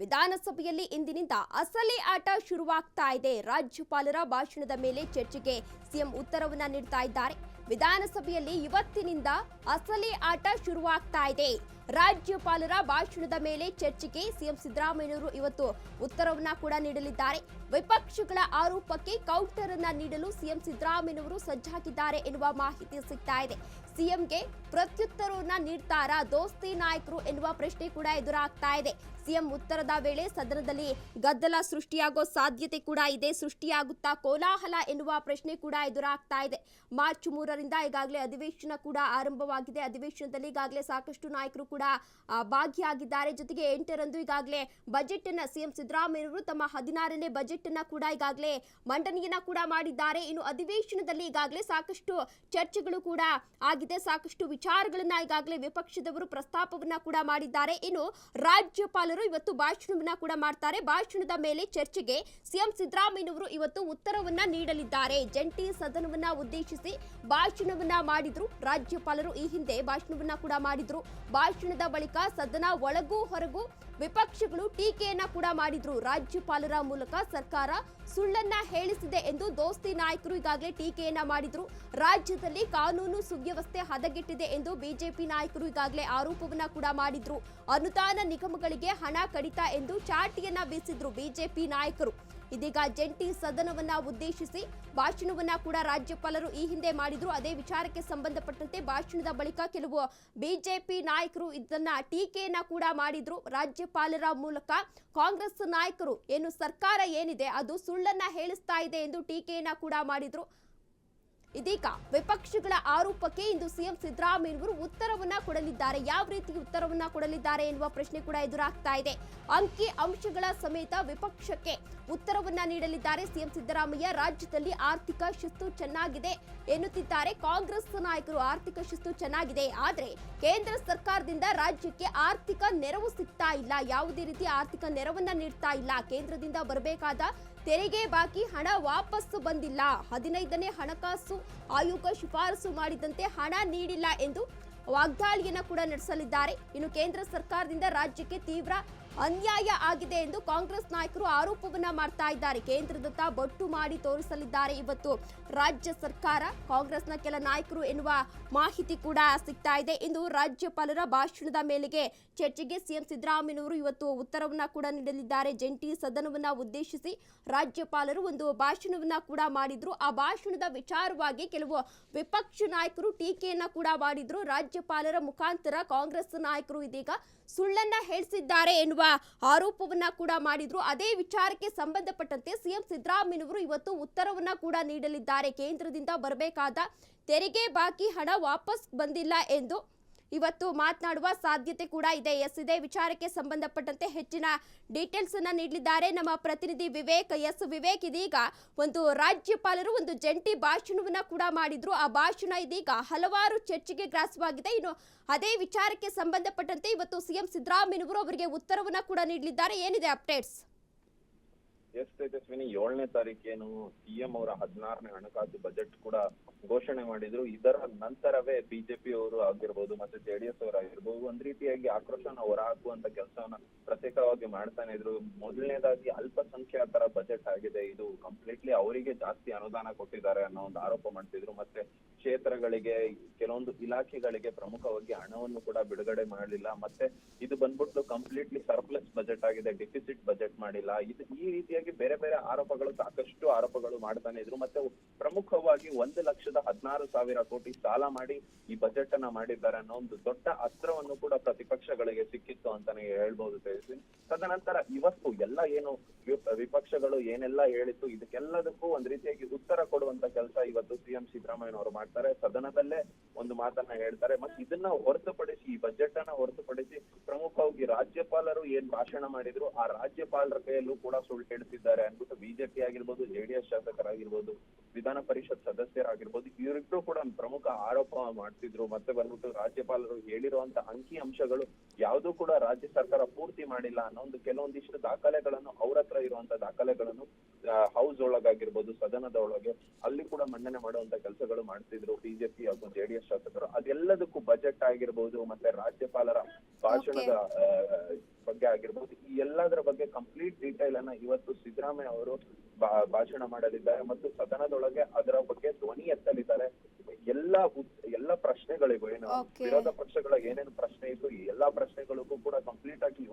ವಿಧಾನಸಭೆಯಲ್ಲಿ ಇಂದಿನಿಂದ ಅಸಲಿ ಆಟ ಶುರುವಾಗ್ತಾ ಇದೆ. ರಾಜ್ಯಪಾಲರ ಭಾಷಣದ ಮೇಲೆ ಚರ್ಚೆಗೆ ಸಿಎಂ ಉತ್ತರವನ್ನ ನೀಡ್ತಾ ಇದ್ದಾರೆ. ವಿಧಾನಸಭೆಯಲ್ಲಿ ಇವತ್ತಿನಿಂದ ಅಸಲಿ ಆಟ ಶುರುವಾಗ್ತಾ ಇದೆ. ರಾಜ್ಯಪಾಲರ ಭಾಷಣದ ಮೇಲೆ ಚರ್ಚೆಗೆ ಸಿಎಂ ಸಿದ್ದರಾಮಯ್ಯನವರು ಇವತ್ತು ಉತ್ತರವನ್ನ ಕೂಡ ನೀಡಲಿದ್ದಾರೆ. ವಿಪಕ್ಷಗಳ ಆರೋಪಕ್ಕೆ ಕೌಂಟರ್ ಅನ್ನ ನೀಡಲು ಸಿಎಂ ಸಿದ್ದರಾಮಯ್ಯನವರು ಸಜ್ಜಾಗಿದ್ದಾರೆ ಎನ್ನುವ ಮಾಹಿತಿ ಸಿಗ್ತಾ ಇದೆ. ಸಿಎಂಗೆ ಪ್ರತ್ಯುತ್ತರವನ್ನ ನೀಡ್ತಾರಾ ದೋಸ್ತಿ ನಾಯಕರು ಎನ್ನುವ ಪ್ರಶ್ನೆ ಕೂಡ ಎದುರಾಗ್ತಾ ಇದೆ. ಸಿಎಂ ಉತ್ತರದ ವೇಳೆ ಸದನದಲ್ಲಿ ಗದ್ದಲ ಸೃಷ್ಟಿಯಾಗೋ ಸಾಧ್ಯತೆ ಕೂಡ ಇದೆ. ಸೃಷ್ಟಿಯಾಗುತ್ತಾ ಕೋಲಾಹಲ ಎನ್ನುವ ಪ್ರಶ್ನೆ ಕೂಡ ಎದುರಾಗ್ತಾ ಇದೆ. ಮಾರ್ಚ್ 3ರಿಂದ ಈಗಾಗಲೇ ಅಧಿವೇಶನ ಕೂಡ ಆರಂಭವಾಗಿದೆ. ಅಧಿವೇಶನದಲ್ಲಿ ಈಗಾಗಲೇ ಸಾಕಷ್ಟು ನಾಯಕರು ಕೂಡ ಭಾಗಿಯಾಗಿದ್ದಾರೆ. ಜೊತೆಗೆ 8ರಂದು ಈಗಾಗಲೇ ಬಜೆಟ್ ಅನ್ನ ಸಿಎಂ ಸಿದ್ದರಾಮಯ್ಯನವರು ತಮ್ಮ 16ನೇ ಬಜೆಟ್ ಅನ್ನ ಕೂಡ ಈಗಾಗಲೇ ಮಂಡನೆಯನ್ನ ಕೂಡ ಮಾಡಿದ್ದಾರೆ. ಇನ್ನು ಅಧಿವೇಶನದಲ್ಲಿ ಈಗಾಗಲೇ ಸಾಕಷ್ಟು ಚರ್ಚೆಗಳು ಕೂಡ ಆಗಿದೆ. ಸಾಕಷ್ಟು ವಿಚಾರಗಳನ್ನ ಈಗಾಗಲೇ ವಿಪಕ್ಷದವರು ಪ್ರಸ್ತಾಪವನ್ನ ಕೂಡ ಮಾಡಿದ್ದಾರೆ. ಇನ್ನು ರಾಜ್ಯಪಾಲರು ಇವತ್ತು ಭಾಷಣವನ್ನ ಕೂಡ ಮಾಡ್ತಾರೆ. ಭಾಷಣದ ಮೇಲೆ ಚರ್ಚೆಗೆ ಸಿಎಂ ಸಿದ್ದರಾಮಯ್ಯನವರು ಇವತ್ತು ಉತ್ತರವನ್ನ ನೀಡಲಿದ್ದಾರೆ. ಜಂಟಿ ಸದನವನ್ನ ಉದ್ದೇಶಿಸಿ ಭಾಷಣವನ್ನ ಮಾಡಿದ್ರು ರಾಜ್ಯಪಾಲರು. ಈ ಹಿಂದೆ ಭಾಷಣವನ್ನ ಕೂಡ ಮಾಡಿದ್ರು. ಭಾಷಣದ ಬಳಿಕ ಸದನ ಒಳಗೂ ಹೊರಗೂ ವಿಪಕ್ಷಗಳು ಟೀಕೆಯನ್ನ ಕೂಡ ಮಾಡಿದ್ರು. ರಾಜ್ಯಪಾಲರ ಮೂಲಕ ಸರ್ಕಾರ ಸುಳ್ಳನ್ನ ಹೇಳಿಸಿದೆ ಎಂದು ದೋಸ್ತಿ ನಾಯಕರು ಈಗಾಗಲೇ ಟೀಕೆಯನ್ನ ಮಾಡಿದ್ರು. ರಾಜ್ಯದಲ್ಲಿ ಕಾನೂನು ಸುವ್ಯವಸ್ಥೆ ಹದಗೆಟ್ಟಿದೆ ಎಂದು ಬಿಜೆಪಿ ನಾಯಕರು ಈಗಾಗಲೇ ಆರೋಪವನ್ನ ಕೂಡ ಮಾಡಿದ್ರು. ಅನುದಾನ ನಿಗಮಗಳಿಗೆ ಹಣ ಕಡಿತ ಎಂದು ಚಾಟಿಯನ್ನ ಬೀಸಿದ್ರು ಬಿಜೆಪಿ ನಾಯಕರು. ಇದೀಗ ಜಂಟಿ ಸದನವನ್ನ ಉದ್ದೇಶಿಸಿ ಭಾಷಣವನ್ನ ಕೂಡ ರಾಜ್ಯಪಾಲರು ಈ ಹಿಂದೆ ಮಾಡಿದ್ರು. ಅದೇ ವಿಚಾರಕ್ಕೆ ಸಂಬಂಧಪಟ್ಟಂತೆ ಭಾಷಣದ ಬಳಿಕ ಕೆಲವು ಬಿಜೆಪಿ ನಾಯಕರು ಇದನ್ನ ಟೀಕೆಯನ್ನ ಕೂಡ ಮಾಡಿದ್ರು. ರಾಜ್ಯಪಾಲರ ಮೂಲಕ ಕಾಂಗ್ರೆಸ್ ನಾಯಕರು ಏನು ಸರ್ಕಾರ ಏನಿದೆ ಅದು ಸುಳ್ಳನ್ನ ಹೇಳಿಸ್ತಾ ಇದೆ ಎಂದು ಟೀಕೆಯನ್ನ ಕೂಡ ಮಾಡಿದ್ರು. ಇದೀಗ ವಿಪಕ್ಷಗಳ ಆರೋಪಕ್ಕೆ ಇಂದು ಸಿಎಂ ಸಿದ್ದರಾಮಯ್ಯನವರು ಉತ್ತರವನ್ನ ಕೊಡಲಿದ್ದಾರೆ. ಯಾವ ರೀತಿ ಉತ್ತರವನ್ನ ಕೊಡಲಿದ್ದಾರೆ ಎನ್ನುವ ಪ್ರಶ್ನೆ ಕೂಡ ಎದುರಾಗ್ತಾ ಇದೆ. ಅಂಕಿ ಅಂಶಗಳ ಸಮೇತ ವಿಪಕ್ಷಕ್ಕೆ ಉತ್ತರವನ್ನ ನೀಡಲಿದ್ದಾರೆ ಸಿಎಂ ಸಿದ್ದರಾಮಯ್ಯ. ರಾಜ್ಯದಲ್ಲಿ ಆರ್ಥಿಕ ಶಿಸ್ತು ಚೆನ್ನಾಗಿದೆ ಎನ್ನುತ್ತಿದ್ದಾರೆ ಕಾಂಗ್ರೆಸ್ ನಾಯಕರು. ಆರ್ಥಿಕ ಶಿಸ್ತು ಚೆನ್ನಾಗಿದೆ, ಆದ್ರೆ ಕೇಂದ್ರ ಸರ್ಕಾರದಿಂದ ರಾಜ್ಯಕ್ಕೆ ಆರ್ಥಿಕ ನೆರವು ಸಿಗ್ತಾ ಇಲ್ಲ. ಯಾವುದೇ ರೀತಿ ಆರ್ಥಿಕ ನೆರವನ್ನ ನೀಡ್ತಾ ಇಲ್ಲ. ಕೇಂದ್ರದಿಂದ ಬರಬೇಕಾದ ತೆರಿಗೆ ಬಾಕಿ ಹಣ ವಾಪಸ್ಸು ಬಂದಿಲ್ಲ. 15ನೇ ಹಣಕಾಸು ಆಯೋಗ ಶಿಫಾರಸು ಮಾಡಿದಂತೆ ಹಣ ನೀಡಿಲ್ಲ ಎಂದು ವಾಗ್ದಾಳಿಯನ್ನ ಕೂಡ ನಡೆಸಲಿದ್ದಾರೆ. ಇನ್ನು ಕೇಂದ್ರ ಸರ್ಕಾರದಿಂದ ರಾಜ್ಯಕ್ಕೆ ತೀವ್ರ ಅನ್ಯಾಯ ಆಗಿದೆ ಎಂದು ಕಾಂಗ್ರೆಸ್ ನಾಯಕರು ಆರೋಪವನ್ನ ಮಾಡ್ತಾ ಇದ್ದಾರೆ. ಕೇಂದ್ರದತ್ತ ಬೊಟ್ಟು ಮಾಡಿ ತೋರಿಸಲಿದ್ದಾರೆ ಇವತ್ತು ರಾಜ್ಯ ಸರ್ಕಾರ, ಕಾಂಗ್ರೆಸ್ನ ಕೆಲ ನಾಯಕರು ಎನ್ನುವ ಮಾಹಿತಿ ಕೂಡ ಸಿಗ್ತಾ ಇದೆ. ಇಂದು ರಾಜ್ಯಪಾಲರ ಭಾಷಣದ ಮೇಲೆಗೆ ಚರ್ಚೆಗೆ ಸಿಎಂ ಸಿದ್ದರಾಮಯ್ಯನವರು ಇವತ್ತು ಉತ್ತರವನ್ನ ಕೂಡ ನೀಡಲಿದ್ದಾರೆ. ಜಂಟಿ ಸದನವನ್ನ ಉದ್ದೇಶಿಸಿ ರಾಜ್ಯಪಾಲರು ಒಂದು ಭಾಷಣವನ್ನ ಕೂಡ ಮಾಡಿದ್ರು. ಆ ಭಾಷಣದ ವಿಚಾರವಾಗಿ ಕೆಲವು ವಿಪಕ್ಷ ನಾಯಕರು ಟೀಕೆಯನ್ನ ಕೂಡ ಮಾಡಿದ್ರು. ರಾಜ್ಯಪಾಲರ ಮುಖಾಂತರ ಕಾಂಗ್ರೆಸ್ ನಾಯಕರು ಇದೀಗ ಸುಳ್ಳನ್ನ ಹೇಳಿಸಿದ್ದಾರೆ ಎನ್ನುವ ಆರೋಪವನ್ನ ಕೂಡ ಮಾಡಿದ್ರು. ಅದೇ ವಿಚಾರಕ್ಕೆ ಸಂಬಂಧಪಟ್ಟಂತೆ ಸಿಎಂ ಸಿದ್ದರಾಮಯ್ಯನವರು ಇವತ್ತು ಉತ್ತರವನ್ನ ಕೂಡ ನೀಡಲಿದ್ದಾರೆ. ಕೇಂದ್ರದಿಂದ ಬರಬೇಕಾದ ತೆರಿಗೆ ಬಾಕಿ ಹಣ ವಾಪಸ್ ಬಂದಿಲ್ಲ ಎಂದು ಇವತ್ತು ಮಾತನಾಡುವ ಸಾಧ್ಯತೆ ಕೂಡ ಇದೆ. ಇದೇ ವಿಚಾರಕ್ಕೆ ಸಂಬಂಧಪಟ್ಟಂತೆ ಹೆಚ್ಚಿನ ಡೀಟೇಲ್ಸ್ ಅನ್ನ ನೀಡಲಿದ್ದಾರೆ ನಮ್ಮ ಪ್ರತಿನಿಧಿ ವಿವೇಕ್. ವಿವೇಕ್, ಇದೀಗ ಒಂದು ರಾಜ್ಯಪಾಲರು ಒಂದು ಜಂಟಿ ಭಾಷಣವನ್ನ ಕೂಡ ಮಾಡಿದ್ರು. ಆ ಭಾಷಣ ಇದೀಗ ಹಲವಾರು ಚರ್ಚೆಗೆ ಗ್ರಾಸವಾಗಿದೆ. ಇನ್ನು ಅದೇ ವಿಚಾರಕ್ಕೆ ಸಂಬಂಧಪಟ್ಟಂತೆ ಇವತ್ತು ಸಿಎಂ ಸಿದ್ದರಾಮಯ್ಯನವರು ಅವರಿಗೆ ಉತ್ತರವನ್ನ ಕೂಡ ನೀಡಲಿದ್ದಾರೆ. ಏನಿದೆ ಅಪ್ಡೇಟ್ಸ್? ಎಸ್ ತೇಜಸ್ವಿನಿ, 7ನೇ ತಾರೀಕೇನು ಸಿಎಂ ಅವರ 16ನೇ ಹಣಕಾಸು ಬಜೆಟ್ ಕೂಡ ಘೋಷಣೆ ಮಾಡಿದ್ರು. ಇದರ ನಂತರವೇ ಬಿಜೆಪಿ ಅವರು ಆಗಿರ್ಬೋದು ಮತ್ತೆ ಜೆಡಿಎಸ್ ಅವರು ಆಗಿರ್ಬೋದು ಒಂದ್ ರೀತಿಯಾಗಿ ಆಕ್ರೋಶನ ಹೊರಹಾಕುವಂತ ಕೆಲಸವನ್ನ ಪ್ರತ್ಯೇಕವಾಗಿ ಮಾಡ್ತಾನೆ ಇದ್ರು. ಮೊದಲನೇದಾಗಿ ಅಲ್ಪಸಂಖ್ಯಾತರ ಬಜೆಟ್ ಆಗಿದೆ. ಇದು ಕಂಪ್ಲೀಟ್ಲಿ ಅವರಿಗೆ ಜಾಸ್ತಿ ಅನುದಾನ ಕೊಟ್ಟಿದ್ದಾರೆ ಅನ್ನೋ ಒಂದು ಆರೋಪ ಮಾಡ್ತಿದ್ರು. ಮತ್ತೆ ಕ್ಷೇತ್ರಗಳಿಗೆ ಕೆಲವೊಂದು ಇಲಾಖೆಗಳಿಗೆ ಪ್ರಮುಖವಾಗಿ ಹಣವನ್ನು ಕೂಡ ಬಿಡುಗಡೆ ಮಾಡಲಿಲ್ಲ. ಮತ್ತೆ ಇದು ಬಂದ್ಬಿಟ್ಟು ಕಂಪ್ಲೀಟ್ಲಿ ಸರ್ಪ್ಲಸ್ ಬಜೆಟ್ ಆಗಿದೆ, ಡೆಫಿಸಿಟ್ ಬಜೆಟ್ ಮಾಡಿಲ್ಲ. ಇದು ಈ ರೀತಿಯಾಗಿ ಬೇರೆ ಬೇರೆ ಆರೋಪಗಳು, ಸಾಕಷ್ಟು ಆರೋಪಗಳು ಮಾಡ್ತಾನೆ ಇದ್ರು. ಮತ್ತೆ ಪ್ರಮುಖವಾಗಿ 1,16,000 ಕೋಟಿ ಸಾಲ ಮಾಡಿ ಈ ಬಜೆಟ್ ಅನ್ನ ಮಾಡಿದ್ದಾರೆ ಅನ್ನೋ ಒಂದು ದೊಡ್ಡ ಅಸ್ತ್ರವನ್ನು ಕೂಡ ಪ್ರತಿಪಕ್ಷಗಳಿಗೆ ಸಿಕ್ಕಿತ್ತು ಅಂತಾನೆ ಹೇಳ್ಬಹುದು ತೇಜಸ್ವಿನಿ. ತದನಂತರ ಇವತ್ತು ಎಲ್ಲ ಏನು ವಿಪಕ್ಷಗಳು ಏನೆಲ್ಲ ಹೇಳಿತ್ತು ಇದಕ್ಕೆಲ್ಲದಕ್ಕೂ ಒಂದ್ ರೀತಿಯಾಗಿ ಉತ್ತರ ಕೊಡುವಂತ ಕೆಲಸ ಇವತ್ತು ಸಿಎಂ ಸಿದ್ದರಾಮಯ್ಯನವರು ಮಾಡ್ತಾರೆ. ಸದನದಲ್ಲೇ ಒಂದು ಮಾತನ್ನ ಹೇಳ್ತಾರೆ. ಮತ್ತೆ ಇದನ್ನ ಹೊರತುಪಡಿಸಿ, ಈ ಬಜೆಟ್ ಅನ್ನ ಹೊರತುಪಡಿಸಿ ಪ್ರಮುಖವಾಗಿ ರಾಜ್ಯಪಾಲರು ಏನ್ ಭಾಷಣ ಮಾಡಿದ್ರು ಆ ರಾಜ್ಯಪಾಲರ ಕೈಯಲ್ಲೂ ಕೂಡ ಸುಳ್ಳು ಹೇಳ್ತಿದ್ದಾರೆ ಅನ್ಬಿಟ್ಟು ಬಿಜೆಪಿ ಆಗಿರ್ಬೋದು, ಜೆಡಿಎಸ್ ಶಾಸಕರಾಗಿರ್ಬೋದು, ವಿಧಾನ ಪರಿಷತ್ ಸದಸ್ಯರಾಗಿರ್ಬೋದು ಇವರಿಬ್ರು ಕೂಡ ಪ್ರಮುಖ ಆರೋಪ ಮಾಡ್ತಿದ್ರು. ಮತ್ತೆ ಬಂದ್ಬಿಟ್ಟು ರಾಜ್ಯಪಾಲರು ಹೇಳಿರುವಂತ ಅಂಕಿ ಅಂಶಗಳು ಯಾವ್ದು ಕೂಡ ರಾಜ್ಯ ಸರ್ಕಾರ ಪೂರ್ತಿ ಮಾಡಿಲ್ಲ ಅನ್ನೋ ಒಂದು ಕೆಲವೊಂದಿಷ್ಟು ದಾಖಲೆಗಳನ್ನು ಅವ್ರ ಹತ್ರ ಇರುವಂತ ದಾಖಲೆಗಳನ್ನು ಹೌಸ್ ಒಳಗಾಗಿರ್ಬೋದು, ಸದನದ ಒಳಗೆ ಅಲ್ಲಿ ಕೂಡ ಮಂಡನೆ ಮಾಡುವಂತ ಕೆಲಸಗಳು ಮಾಡ್ತಿದ್ರು. ಮಾಡಿದ್ರು ಬಿಜೆಪಿ ಹಾಗೂ ಜೆಡಿಎಸ್ ಶಾಸಕರು. ಅದೆಲ್ಲದಕ್ಕೂ ಬಜೆಟ್ ಆಗಿರ್ಬೋದು ಮತ್ತೆ ರಾಜ್ಯಪಾಲರ ಭಾಷಣದ ಬಗ್ಗೆ ಆಗಿರ್ಬೋದು, ಈ ಎಲ್ಲದರ ಬಗ್ಗೆ ಕಂಪ್ಲೀಟ್ ಡೀಟೇಲ್ ಅನ್ನ ಇವತ್ತು ಸಿದ್ದರಾಮಯ್ಯ ಅವರು ಭಾಷಣ ಮಾಡಲಿದ್ದಾರೆ ಮತ್ತು ಸದನದೊಳಗೆ ಅದರ ಬಗ್ಗೆ ಧ್ವನಿ ಎತ್ತಲಿದ್ದಾರೆ. ಎಲ್ಲ ಪ್ರಶ್ನೆಗಳಿಗೂ ಏನು ವಿರೋಧ ಪಕ್ಷಗಳ ಏನೇನು ಪ್ರಶ್ನೆ ಇತ್ತು ಈ ಎಲ್ಲಾ ಪ್ರಶ್ನೆಗಳಿಗೂ ಕೂಡ ಕಂಪ್ಲೀಟ್ ಆಗಿ